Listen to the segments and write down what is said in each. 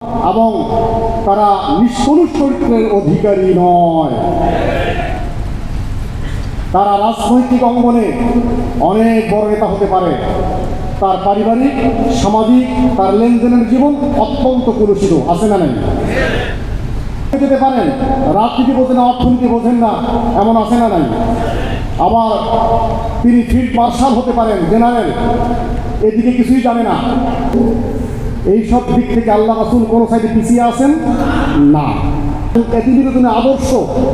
এবং তারা নিষ্কলুষ চরিত্রের অধিকারী নয়। তারা রাজনৈতিক অঙ্গনে অনেক বড় নেতা হতে পারে, তার পারিবারিক সামাজিক তার লেনদেনের জীবন অত্যন্ত কলুষিত, আছে না নাই? যেতে পারেন, রাজনীতি বোঝেন না, অর্থনীতি বোঝেন না, এমন আছে না নাই? আবার তিনি ফিল্ড মার্শাল হতে পারেন, জেনারেল, এদিকে কিছুই জানে না। এইসব দিক থেকে আল্লাহ রাসূল কোনো সাইডে পিছিয়ে আছেন না। পৃথিবীর তিনি আদর্শ,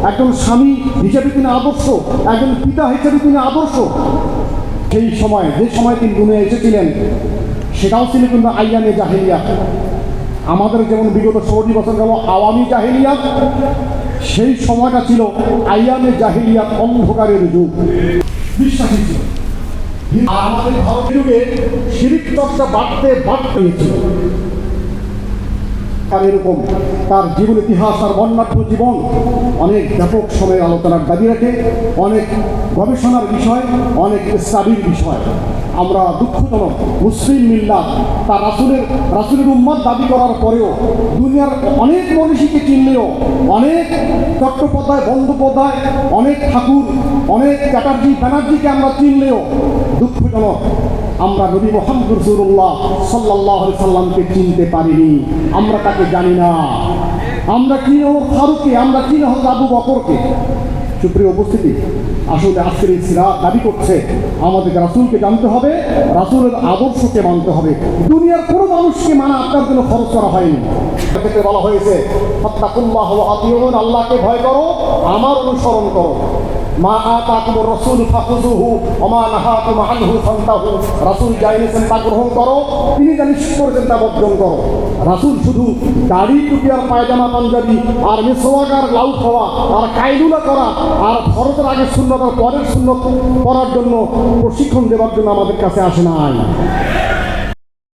একজন স্বামী হিসেবে তিনি আদর্শ, একজন পিতা হিসেবে তিনি আদর্শ। সেই সময় যে সময় তিনি দুনিয়া এসেছিলেন সেটাও ছিল কিন্তু আইয়ামে জাহেলিয়াত। আমাদের যেমন বিগত 16 বছর গেল আওয়ামী জাহেলিয়াত, সেই সময়টা ছিল আইয়ামে জাহেলিয়াত, অন্ধকারের যুগ। বিশ্বাসী ছিল। আর আমাদের ভারতীয় যুগে শিরিক চর্চা বাড়তে হয়েছিল। আর এরকম তার জীবন ইতিহাস, তার বর্ণাঢ্য জীবন অনেক ব্যাপক সময়ের আলোচনার দাবি রাখে, অনেক গবেষণার বিষয়, অনেক স্টাডির বিষয়। আমরা দুঃখজনক মুসলিম মিল্লাত তার রাসূলের উম্মত দাবি করার পরেও দুনিয়ার অনেক মনীষীকে চিনলেও, অনেক চট্টোপাধ্যায় বন্দ্যোপাধ্যায়, অনেক ঠাকুর, অনেক চ্যাটার্জি ব্যানার্জিকে আমরা চিনলেও দুঃখজনক আমরা নবী মুহাম্মদ রাসূলুল্লাহ সাল্লাল্লাহু আলাইহি সাল্লামকে চিনতে পারিনি। আমরা তাকে জানি না। আমরা চিনি ওমর ফারুককে, আমরা চিনি হযরত আবু বকরকে। সুপ্রিয় উপস্থিতি, আসলে আজকের এই সিরাত দাবি করছে আমাদেরকে রাসূলকে জানতে হবে, রাসূলের আদর্শকে মানতে হবে। দুনিয়ার কোনো মানুষকে মানা আপনার জন্য খরচ করা হয়নি। ক্ষেত্রে বলা হয়েছে ফাত্তাকুল্লাহ ওয়া আতিউন, আল্লাহকে ভয় করো, আমার অনুসরণ করো। মা আতাকুমুর রাসূল ফাখুযুহু ওয়া মা নাহাকুম আনহু ফান্তাহু, রাসূল যা এনেছেন তা গ্রহণ করো, তিনি যা নিষেধ করেছেন তা বর্জন করো। রাসূল শুধু দাড়ি টুপি আর পায়জামা পাঞ্জাবি আর মিসওয়াক আর লাউ খাওয়া আর কায়লুলা করা আর ফরজের আগে সুন্নত আর পরের সুন্নত করার জন্য প্রশিক্ষণ দেওয়ার জন্য আমাদের কাছে আসে নাই।